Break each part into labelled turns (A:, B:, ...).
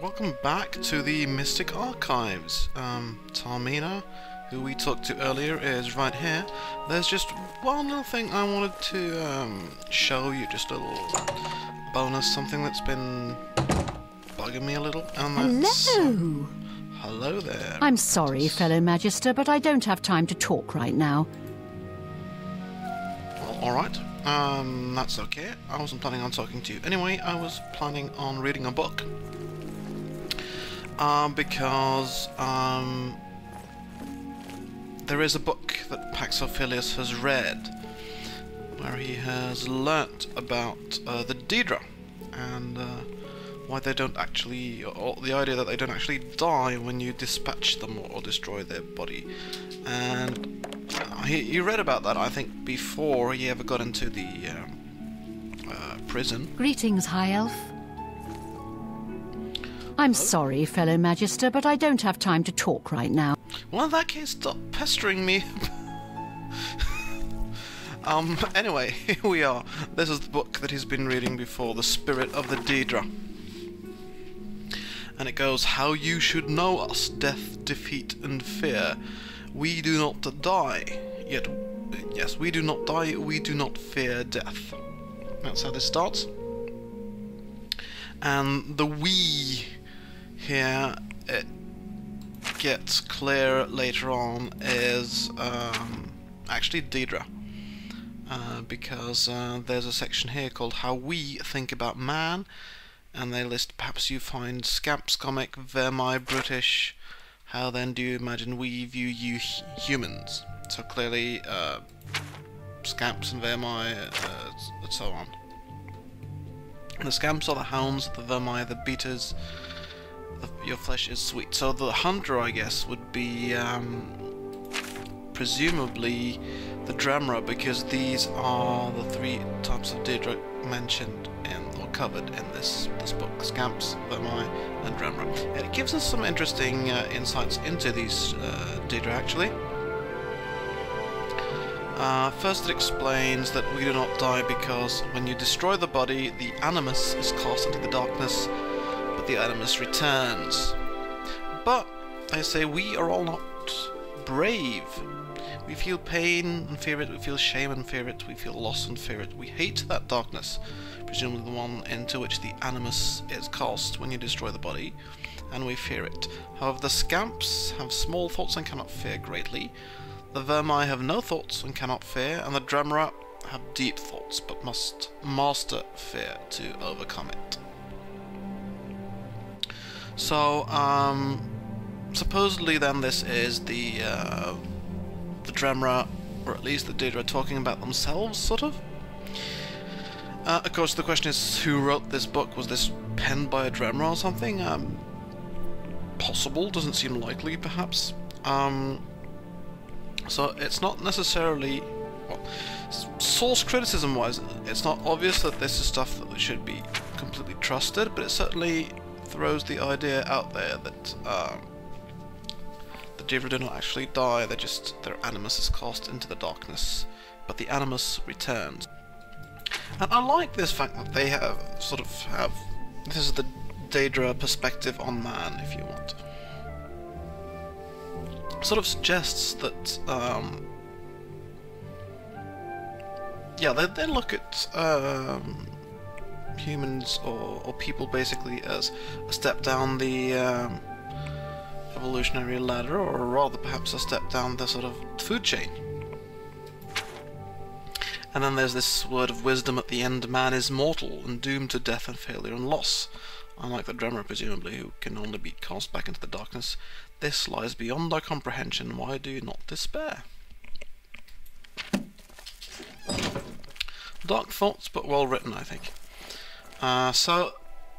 A: welcome back to the Mystic Archives. Tarmina, who we talked to earlier, is right here. There's just one little thing I wanted to show you, just a little bonus, something that's been bugging me a little, and that's...
B: Hello!
A: Hello there.
B: I'm sorry, fellow Magister, but I don't have time to talk right now.
A: Well, alright. That's okay. I wasn't planning on talking to you. Anyway, I was planning on reading a book. Because there is a book that Pacifist has read where he has learnt about the Daedra and why they don't actually, or the idea that they don't actually die when you dispatch them or destroy their body. And he read about that, I think, before he ever got into the prison.
B: Greetings, High Elf. I'm sorry, fellow Magister, but I don't have time to talk right now.
A: Well, in that case, stop pestering me. Anyway, here we are. This is the book that he's been reading before, The Spirit of the Daedra. And it goes, How you should know us, death, defeat, and fear. We do not die, yet... Yes, we do not die, we do not fear death. That's how this starts. And the we here, it gets clear later on, is actually Daedra. Because there's a section here called How We Think About Man, and they list, perhaps you find scamps, comic, vermi, brutish. How then do you imagine we view you humans? So clearly, scamps and vermi, and so on. The scamps are the hounds, the vermi, the beaters. Your flesh is sweet. So the hunter, I guess, would be presumably the Dramra, because these are the three types of Daedra mentioned in, or covered in this book: scamps, vermi, and Dramra. And it gives us some interesting insights into these Daedra, actually. First, it explains that we do not die because when you destroy the body, the animus is cast into the darkness, but the animus returns. But, I say, we are all not brave. We feel pain and fear it, we feel shame and fear it, we feel loss and fear it. We hate that darkness, presumably the one into which the animus is cast when you destroy the body, and we fear it. However, the scamps have small thoughts and cannot fear greatly. The vermi have no thoughts and cannot fear, and the Dramra have deep thoughts, but must master fear to overcome it. So, supposedly then this is the Dramra, or at least the Daedra, talking about themselves, sort of. Of course, the question is, who wrote this book? Was this penned by a Dramra or something? Possible, doesn't seem likely, perhaps. So it's not necessarily, well, source criticism-wise, it's not obvious that this is stuff that should be completely trusted, but it certainly throws the idea out there that the Daedra do not actually die, their animus is cast into the darkness, but the animus returns. And I like this fact that they have, this is the Daedra perspective on man, if you want. Sort of suggests that, yeah, they look at humans or people basically as a step down the evolutionary ladder, or rather perhaps a step down the sort of food chain. And then there's this word of wisdom at the end: man is mortal and doomed to death and failure and loss. Unlike the Dramra, presumably, who can only be cast back into the darkness, this lies beyond our comprehension. Why do you not despair? Dark thoughts, but well written, I think. So,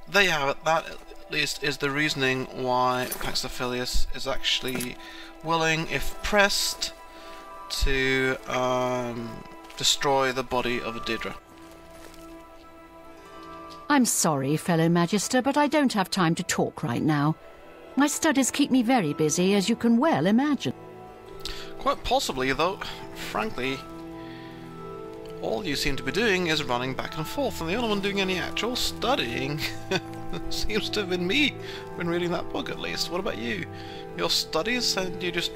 A: there you have it. That, at least, is the reasoning why Pacifist is actually willing, if pressed, to destroy the body of a Daedra.
B: I'm sorry, fellow Magister, but I don't have time to talk right now. My studies keep me very busy, as you can well imagine.
A: Quite possibly, though, frankly, all you seem to be doing is running back and forth, and the only one doing any actual studying Seems to have been me when reading that book, at least. What about you? Your studies and you just...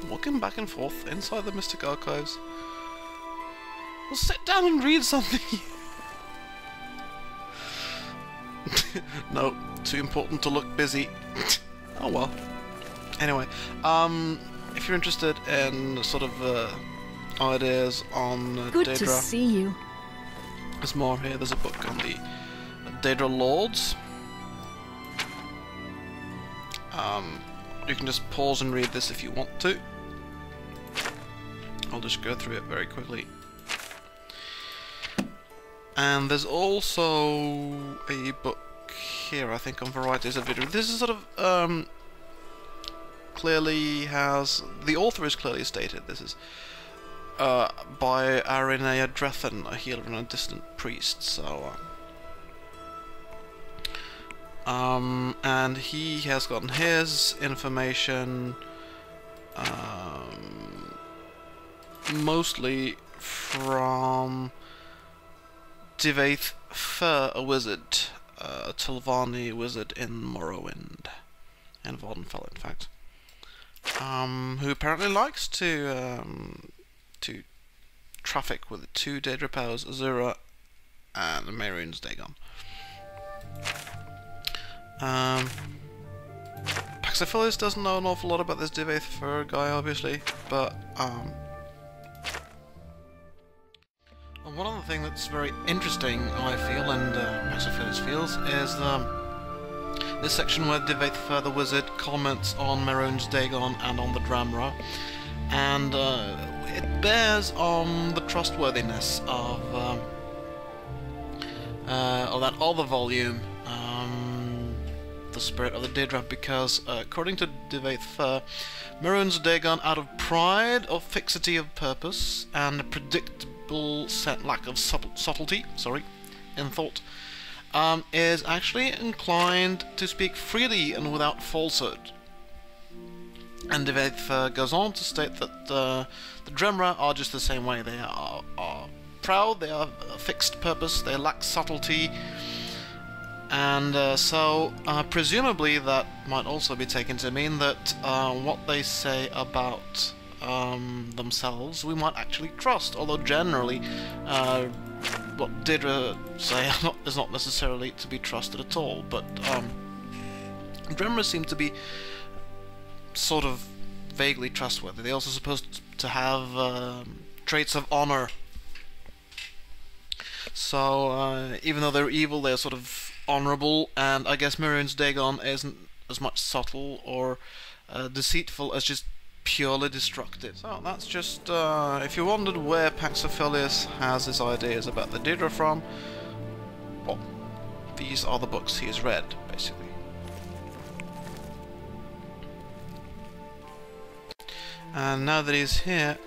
A: walking back and forth inside the Mystic Archives. Well, sit down and read something! No, too important to look busy. Oh well. Anyway, if you're interested in sort of ideas on
B: Good
A: Daedra,
B: to see you.
A: there's more here. There's a book on the Daedra Lords. You can just pause and read this if you want to. I'll just go through it very quickly. And there's also a book here, I think, on varieties of video. This is sort of clearly has... the author is clearly stated. This is by Arinea Drethen, a healer and a distant priest. So, and he has gotten his information mostly from Divaith Fur, a wizard, a Tilvani wizard in Morrowind, and Vardenfell, in fact, who apparently likes to traffic with the two Daedra powers, Azura and Mehrunes Dagon. Pacifist doesn't know an awful lot about this Divaith Fur guy, obviously, but one other thing that's very interesting, I feel, and Pacifist feels, is this section where Divaith Fur the Wizard comments on Mehrunes Dagon and on the Dramra, and it bears on the trustworthiness of that other volume, The Spirit of the Daedra, because according to Divaith Fur, Mehrunes Dagon, out of pride of fixity of purpose and a predictable lack of subtlety, in thought, is actually inclined to speak freely and without falsehood. And Divaith Fur goes on to state that the Dremra are just the same way. They are proud, they are a fixed purpose, they lack subtlety, and so presumably that might also be taken to mean that what they say about themselves we might actually trust, although generally what Daedra say is not necessarily to be trusted at all. But Dremra seem to be sort of vaguely trustworthy. They're also supposed to have traits of honor. So even though they're evil, they're sort of honorable, and I guess Mehrunes Dagon isn't as much subtle or deceitful as just purely destructive. So that's just, if you wondered where Pacifist has his ideas about the Daedra from, well, these are the books he has read, basically. And now that he's here,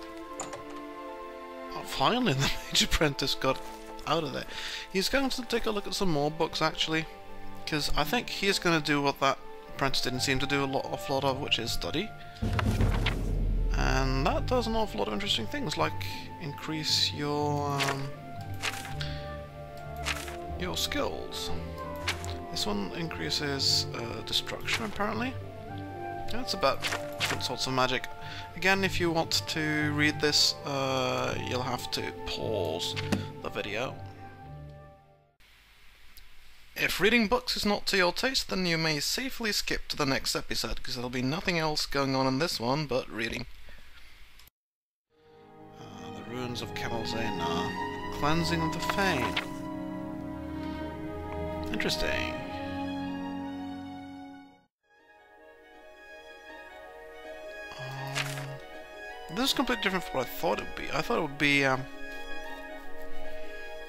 A: oh, finally the Mage Apprentice got out of there. He's going to take a look at some more books, actually, because I think he's going to do what that apprentice didn't seem to do an awful lot of, which is study. And that does an awful lot of interesting things, like increase your skills. This one increases destruction, apparently. That's about different sorts of magic. Again, if you want to read this, you'll have to pause the video. If reading books is not to your taste, then you may safely skip to the next episode, because there'll be nothing else going on in this one but reading. The ruins of Camelzane, cleansing of the Fane. Interesting. This is completely different from what I thought it would be. I thought it would be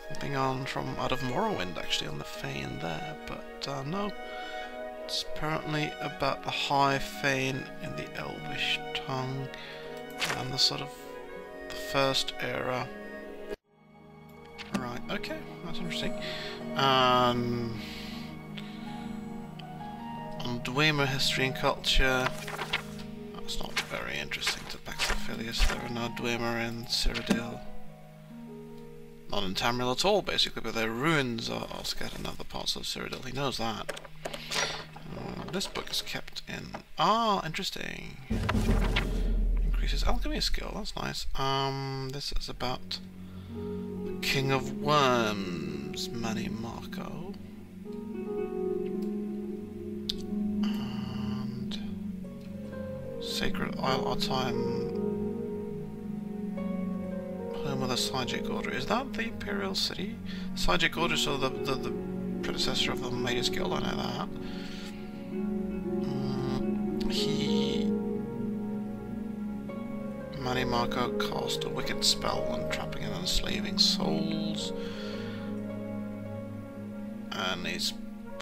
A: something from out of Morrowind, actually, on the Fane there, but no. It's apparently about the High Fane in the Elvish tongue and the sort of the First Era. Right, okay, that's interesting. On Dwemer history and culture, that's not very interesting to Pacifist. There are no Dwemer in Cyrodiil. not in Tamriel at all, basically, but their ruins are scattered in other parts of Cyrodiil. He knows that. This book is kept in... Ah, interesting. Increases alchemy skill, that's nice. This is about the King of Worms, Manny Marco. And Sacred Isle Artime, home of the Sygic Order. Is that the Imperial City? Sygic Order is sort of the predecessor of the Mages Guild, I know that. Manny Marco cast a wicked spell on trapping and enslaving souls, and he's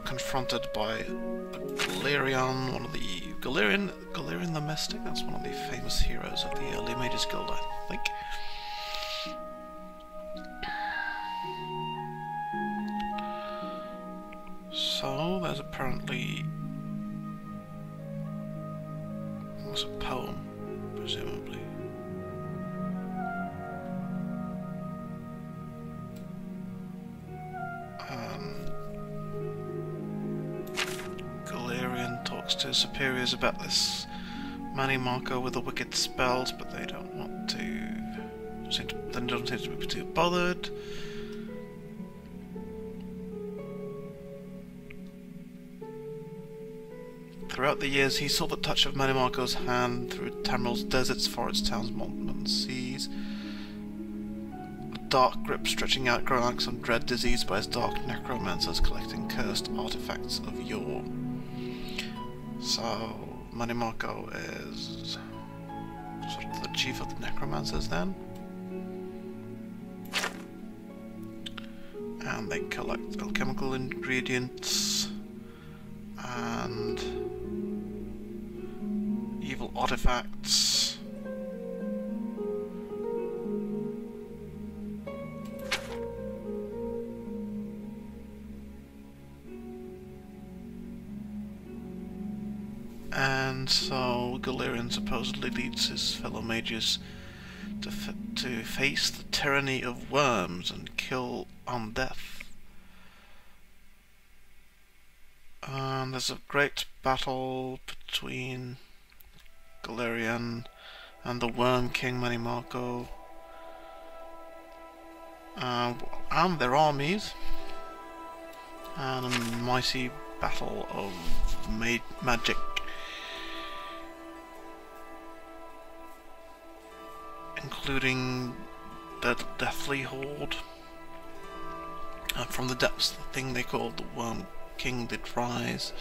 A: confronted by Galerion, one of the Galerion the Mystic. That's one of the famous heroes of the early Mages Guild, I think. So there's apparently a poem, presumably. Galerion talks to his superiors about this Manny Marco with the wicked spells, but they don't want to. They don't seem to be too bothered. Throughout the years, he saw the touch of Manny Marco's hand through Tamriel's deserts, forests, towns, mountains, seas. A dark grip stretching out, growing like some dread disease by his dark necromancers collecting cursed artifacts of yore. So, Manny Marco is sort of the chief of the necromancers then. And they collect alchemical ingredients and evil artifacts. And so Galerion supposedly leads his fellow mages to face the tyranny of worms and kill undeath. And there's a great battle between Galerion and the Worm King Manny Marco, and their armies, and a mighty battle of magic, including the Deathly Horde, and from the depths the thing they called the Worm King did rise.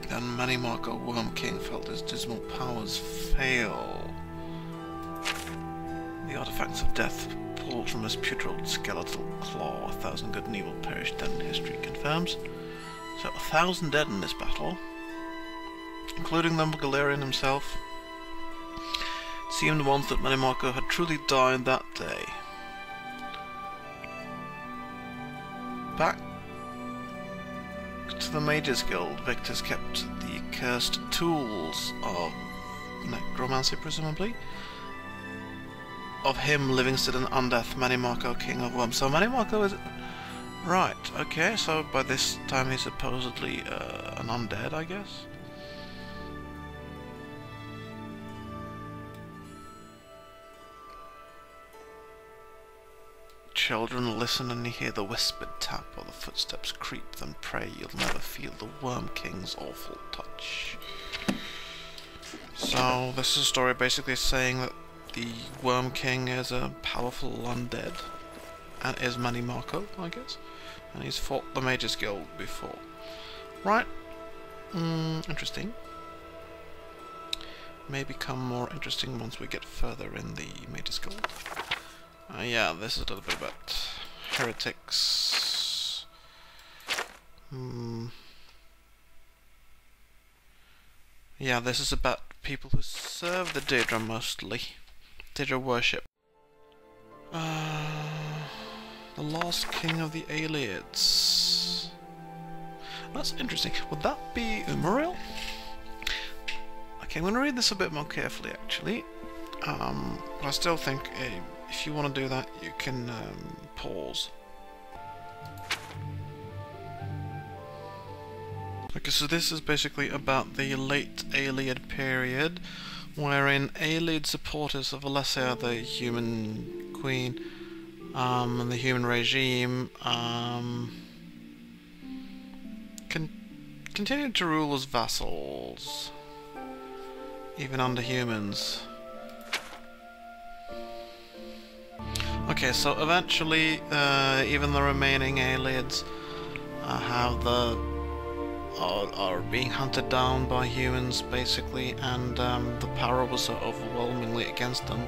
A: Then Manny Marco, Worm King, felt his dismal powers fail. The artifacts of death pulled from his putrid skeletal claw. 1,000 good and evil perished, then history confirms. So 1,000 dead in this battle, including the Galerion himself. It seemed once that Manny Marco had truly died that day. Back to the Mages Guild, Victor's kept the cursed tools of necromancy, presumably, of him, Livingston, and Undeath, Manny Marco, King of Worms. So Manny Marco is... Right, okay, so by this time he's supposedly an undead, I guess? Children, listen and you hear the whispered tap or the footsteps creep, then pray you'll never feel the Worm King's awful touch. So this is a story basically saying that the Worm King is a powerful undead, and is Manny Marco, I guess, and he's fought the Mages Guild before. Right, interesting. May become more interesting once we get further in the Mages Guild. Yeah, this is a little bit about heretics. Yeah, this is about people who serve the Daedra mostly. Daedra worship. The last king of the Aelids. That's interesting. Would that be Umariel? Okay, I'm going to read this a bit more carefully, actually. But I still think if you want to do that, you can pause. Okay, so this is basically about the late Aeolid period, wherein Aeolid supporters of Alyssa, the human queen, and the human regime, continued to rule as vassals, even under humans. Okay, so eventually, even the remaining Aeolids are being hunted down by humans, basically, and the power was so overwhelmingly against them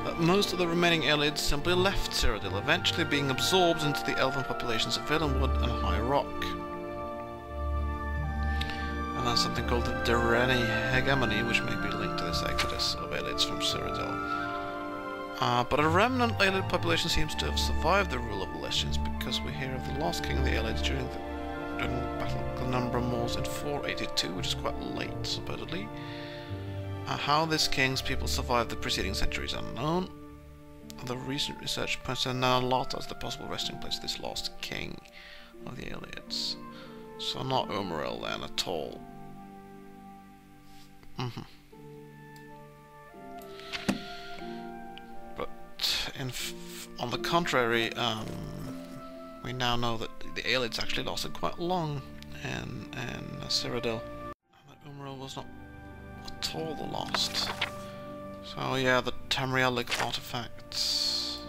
A: that most of the remaining Aeolids simply left Cyrodiil, eventually being absorbed into the elven populations of Villainwood and High Rock. And that's something called the Daedra hegemony, which may be linked to this exodus of Aeolids from Cyrodiil. But a remnant Aeolid population seems to have survived the rule of the Lessians, because we hear of the last king of the Aeolids during the Battle of Glenumbra Moors in 482, which is quite late, supposedly. How this king's people survived the preceding century is unknown. The recent research points to Nalata as the possible resting place of this last king of the Aeolids. So not Umaril then at all. But on the contrary, we now know that the Aeolids actually lasted quite long in Cyrodiil, and that Umaril was not at all the last. So yeah, the Tamrielic artifacts.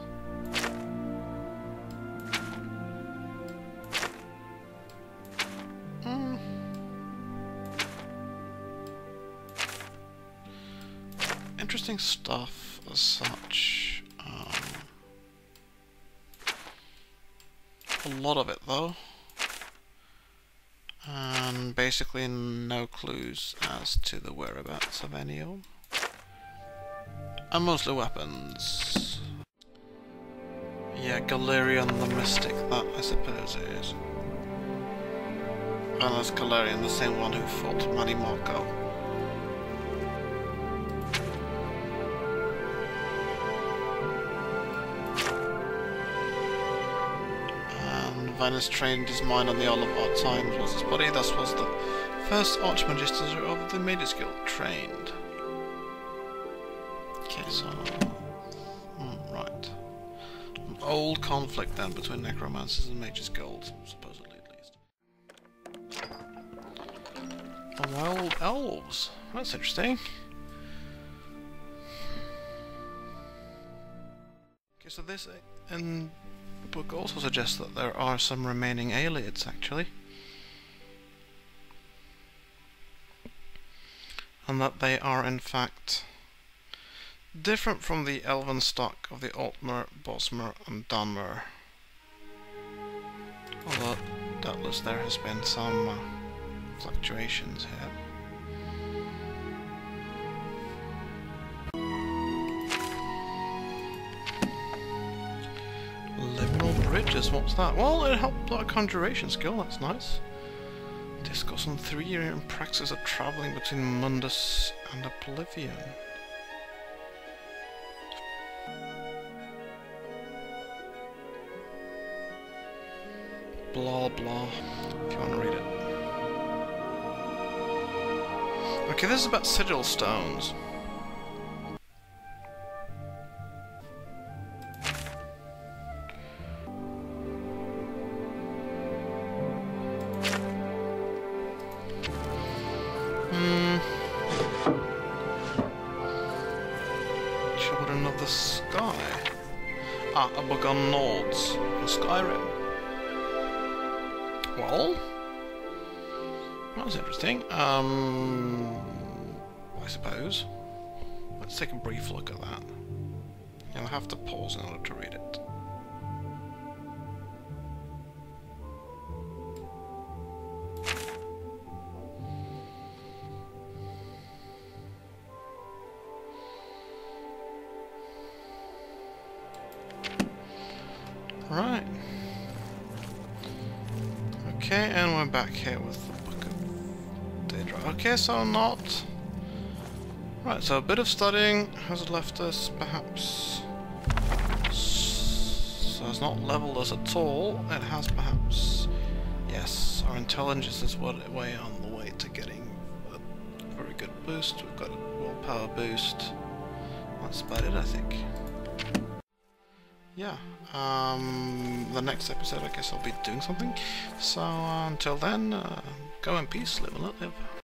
A: Interesting stuff as such. A lot of it though, and basically no clues as to the whereabouts of any of them, and mostly weapons. Yeah, Galerion the Mystic, that I suppose it is. And that's Galerion, the same one who fought Manny Marco. Vanus trained his mind on the Olive Art Times was his body, thus was the first Archmagister of the Mages Guild trained. Okay, so... right. An old conflict then between Necromancers and Mages Guild, supposedly at least. The Wild Elves. That's interesting. Okay, so this... and the book also suggests that there are some remaining Aeolids, actually. And that they are, in fact, different from the elven stock of the Altmer, Bosmer and Dunmer. Although, doubtless there has been some fluctuations here. Bridges, what's that? Well, it helped our conjuration skill, that's nice. Discourse on 3-year praxis of travelling between Mundus and Oblivion. Blah blah, if you want to read it. Okay, this is about sigil stones. Children of the Sky. Ah, a book on Nords in Skyrim. Well, that was interesting. I suppose. Let's take a brief look at that. You'll have to pause in order to read it. Right. Okay, and we're back here with the Book of Daedra. Okay, so not Right, so a bit of studying has left us, perhaps... So it's not leveled us at all. It has perhaps... Yes, our intelligence is way on the way to getting a very good boost. We've got a willpower boost. That's about it, I think. Yeah, the next episode I guess I'll be doing something. So until then, go in peace, live and let live.